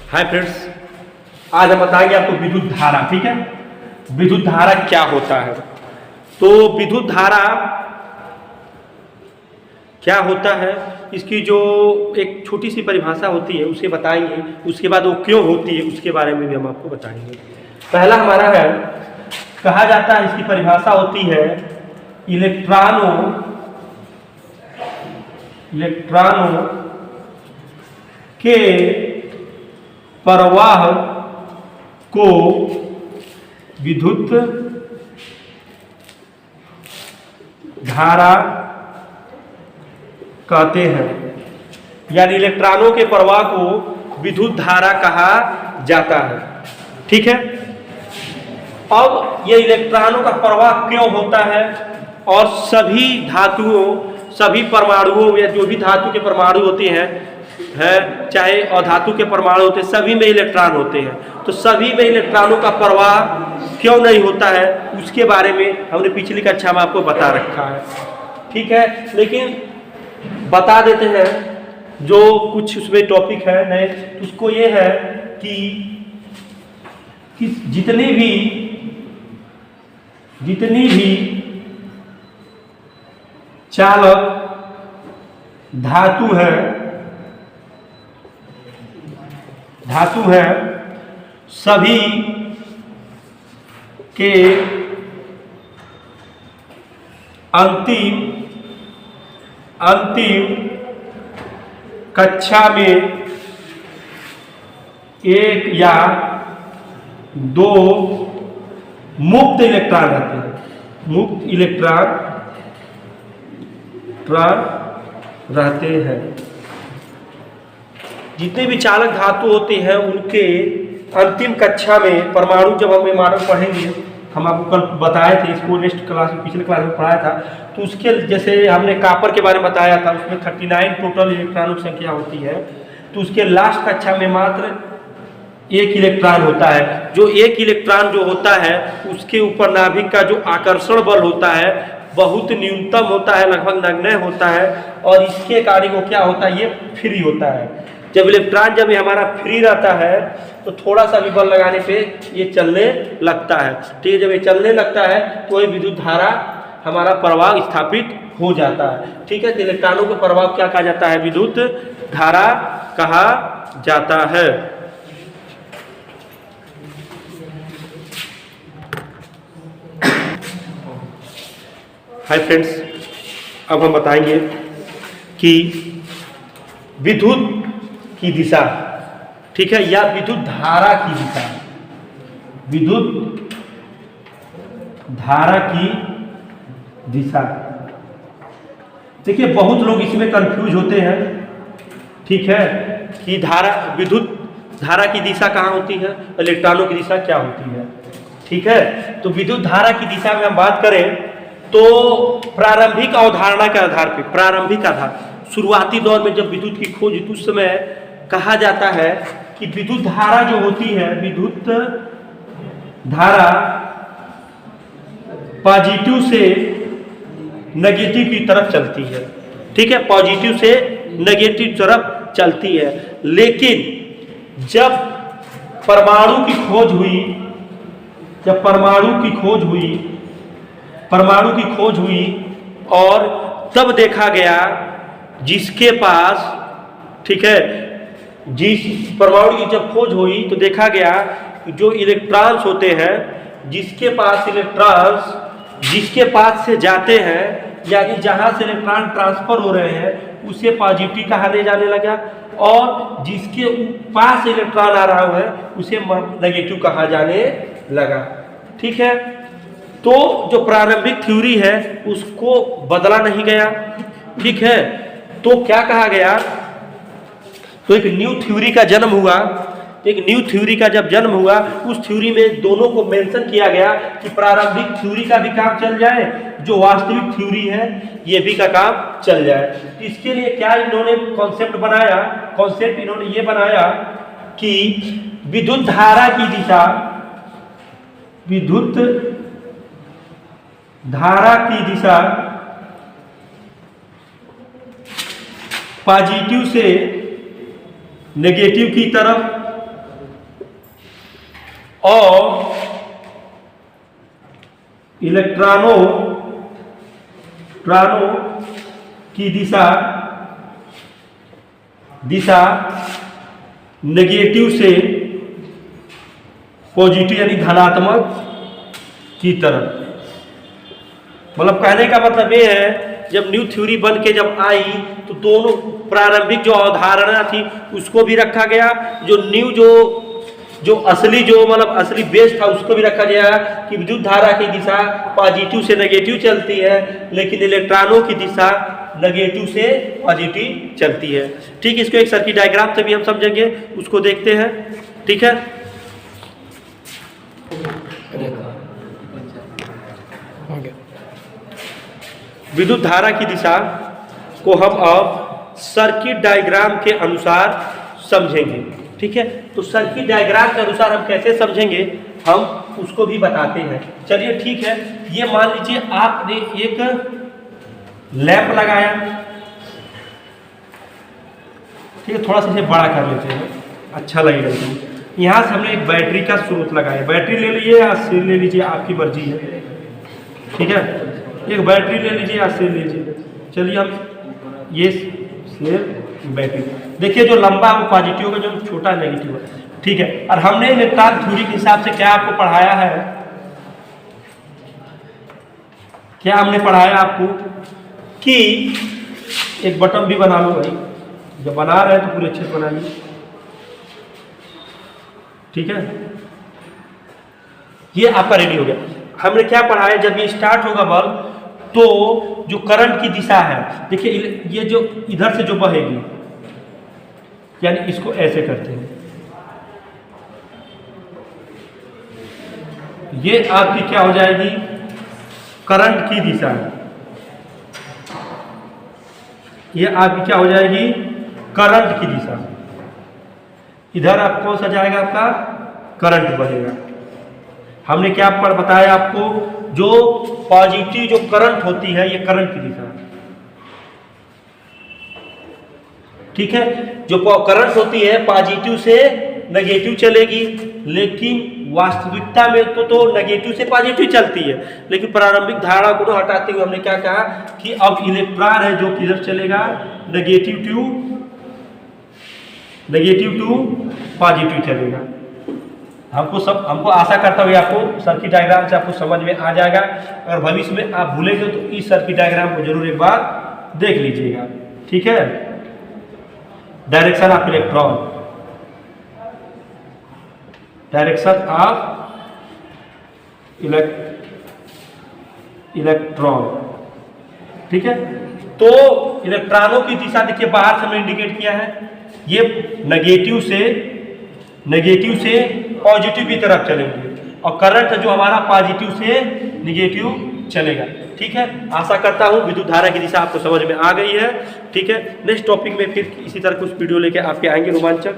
Hi friends, आज हम बताएंगे आपको विद्युत धारा। ठीक है, विद्युत धारा क्या होता है। तो विद्युत धारा क्या होता है, इसकी जो एक छोटी सी परिभाषा होती है उसे बताएंगे। उसके बाद वो क्यों होती है उसके बारे में भी हम आपको बताएंगे। पहला हमारा है, कहा जाता है, इसकी परिभाषा होती है इलेक्ट्रॉनों के प्रवाह को विद्युत धारा कहते हैं। यानी इलेक्ट्रॉनों के प्रवाह को विद्युत धारा कहा जाता है। ठीक है, अब ये इलेक्ट्रॉनों का प्रवाह क्यों होता है और सभी धातुओं, सभी परमाणुओं या जो भी धातु के परमाणु होते हैं चाहे अधातु के परमाणु होते हैं, सभी में इलेक्ट्रॉन होते हैं। तो सभी में इलेक्ट्रॉनों का प्रवाह क्यों नहीं होता है उसके बारे में हमने पिछली कक्षा में आपको बता रखा है। ठीक है, लेकिन बता देते हैं जो कुछ उसमें टॉपिक है नए, उसको ये है कि जितनी भी चालक धातु है सभी के अंतिम कक्षा में एक या दो मुक्त इलेक्ट्रॉन रहते हैं। मुक्त इलेक्ट्रॉन रहते हैं। जितने भी चालक धातु होते हैं उनके अंतिम कक्षा में परमाणु, जब हम मॉडल पढ़ेंगे, हम आपको कल बताए थे, इसको नेक्स्ट क्लास में, पिछले क्लास में पढ़ाया था। तो उसके जैसे हमने कॉपर के बारे में बताया था, उसमें 39 टोटल इलेक्ट्रॉनों की संख्या होती है। तो उसके लास्ट कक्षा में मात्र एक इलेक्ट्रॉन होता है। जो एक इलेक्ट्रॉन जो होता है उसके ऊपर नाभिक का जो आकर्षण बल होता है बहुत न्यूनतम होता है, लगभग नगण्य होता है। और इसके कारण वो क्या होता है, ये फ्री होता है। जब इलेक्ट्रॉन जब ये हमारा फ्री रहता है तो थोड़ा सा भी बल लगाने पे ये चलने लगता है। ठीक है, जब ये चलने लगता है तो ये विद्युत धारा हमारा प्रवाह स्थापित हो जाता है। ठीक है, तो इलेक्ट्रॉनों के प्रवाह क्या कहा जाता है, विद्युत धारा कहा जाता है। हाय फ्रेंड्स, अब हम बताएंगे कि विद्युत की दिशा, ठीक है, या विद्युत धारा की दिशा। विद्युत धारा की दिशा, देखिए बहुत लोग इसमें कंफ्यूज होते हैं। ठीक है, कि विद्युत धारा की दिशा कहाँ होती है, इलेक्ट्रॉनों की दिशा क्या होती है। ठीक है, तो विद्युत धारा की दिशा में हम बात करें तो प्रारंभिक अवधारणा के आधार पर, प्रारंभिक आधार, शुरुआती दौर में जब विद्युत की खोज हुई उस समय कहा जाता है कि विद्युत धारा जो होती है, विद्युत धारा पॉजिटिव से नेगेटिव की तरफ चलती है। ठीक है, पॉजिटिव से नेगेटिव तरफ चलती है। लेकिन जब परमाणु की खोज हुई और तब देखा गया जिसके पास, ठीक है, जिस परमाणु की जब खोज हुई तो देखा गया कि जो इलेक्ट्रॉन्स होते हैं, जिसके पास इलेक्ट्रॉन्स जिसके पास से जाते हैं, यानी जहां से इलेक्ट्रॉन ट्रांसफर हो रहे हैं उसे पॉजिटिव कहा जाने लगा, और जिसके पास इलेक्ट्रॉन आ रहा है उसे नेगेटिव कहा जाने लगा। ठीक है, तो जो प्रारंभिक थ्योरी है उसको बदला नहीं गया। ठीक है, तो क्या कहा गया, तो एक न्यू थ्योरी का जन्म हुआ। एक न्यू थ्योरी का जब जन्म हुआ उस थ्योरी में दोनों को मेंशन किया गया कि प्रारंभिक थ्योरी का भी काम चल जाए, जो वास्तविक थ्योरी है ये भी का काम चल जाए। इसके लिए क्या इन्होंने कॉन्सेप्ट बनाया, कॉन्सेप्ट इन्होंने ये बनाया कि विद्युत धारा की दिशा, विद्युत धारा की दिशा पॉजिटिव से नेगेटिव की तरफ और इलेक्ट्रॉनों की दिशा नेगेटिव से पॉजिटिव यानी धनात्मक की तरफ। मतलब कहने का मतलब ये है, जब न्यू थ्योरी बन के जब आई तो दोनों प्रारंभिक जो अवधारणा थी उसको भी रखा गया, जो असली मतलब असली बेस था उसको भी रखा गया कि विद्युत धारा की दिशा पॉजिटिव से नेगेटिव चलती है, लेकिन इलेक्ट्रॉनों की दिशा नेगेटिव से पॉजिटिव चलती है। ठीक, इसको एक सर्किट डायग्राम से भी हम समझेंगे, उसको देखते हैं। ठीक है, विद्युत धारा की दिशा को हम अब सर्किट डायग्राम के अनुसार समझेंगे। ठीक है, तो सर्किट डायग्राम के अनुसार हम कैसे समझेंगे हम उसको भी बताते हैं। चलिए ठीक है, ये मान लीजिए आपने एक लैंप लगाया। ठीक है, थोड़ा सा इसे बड़ा कर लेते हैं, अच्छा लगेगा। यहाँ से हमने एक बैटरी का स्रोत लगाया। बैटरी ले लीजिए या सेल ले लीजिए, आपकी मर्जी है। ठीक है, एक बैटरी ले लीजिए या सेल लीजिए। चलिए हम ये सेल बैटरी, देखिए जो लंबा वो पॉजिटिव होगा, जो छोटा नेगेटिव है। ठीक है, और हमने इलेक्ट्रॉन थ्योरी के हिसाब से क्या आपको पढ़ाया है, क्या हमने पढ़ाया आपको कि एक बटन भी बना लो भाई, जब बना रहे हैं तो पूरे अच्छे से बनाइए। ठीक है, ये आपका रेडी हो गया। हमने क्या पढ़ाया, जब ये स्टार्ट होगा बल्ब तो जो करंट की दिशा है, देखिए ये जो इधर से जो बहेगी, यानी इसको ऐसे करते हैं, ये आपकी क्या हो जाएगी, करंट की दिशा। ये आपकी क्या हो जाएगी, करंट की दिशा। इधर आप कौन सा जाएगा, आपका करंट बहेगा। हमने क्या पर बताया आपको, जो पॉजिटिव जो करंट होती है, ये करंट की दिशा। ठीक है, जो करंट होती है पॉजिटिव से नेगेटिव चलेगी, लेकिन वास्तविकता में तो नेगेटिव से पॉजिटिव चलती है। लेकिन प्रारंभिक धारणा को हटाते हुए हमने क्या कहा कि अब इलेक्ट्रॉन है जो किधर चलेगा, नेगेटिव टू पॉजिटिव चलेगा। हमको आशा करता हूँ आपको सर्किट डायग्राम से आपको समझ में आ जाएगा। अगर भविष्य में आप भूलेंगे तो इस सर्किट डायग्राम को जरूर एक बार देख लीजिएगा। ठीक है, direction of electron, direction of electron. ठीक है, तो इलेक्ट्रॉनों की दिशा देखिए बाहर से हमने इंडिकेट किया है, ये नेगेटिव से पॉजिटिव की तरफ चलेंगे, और करंट जो हमारा पॉजिटिव से नेगेटिव चलेगा। ठीक है, आशा करता हूँ विद्युत धारा की दिशा आपको समझ में आ गई है। ठीक है, नेक्स्ट टॉपिक में फिर इसी तरह कुछ वीडियो लेके आपके आएंगे रोमांचक।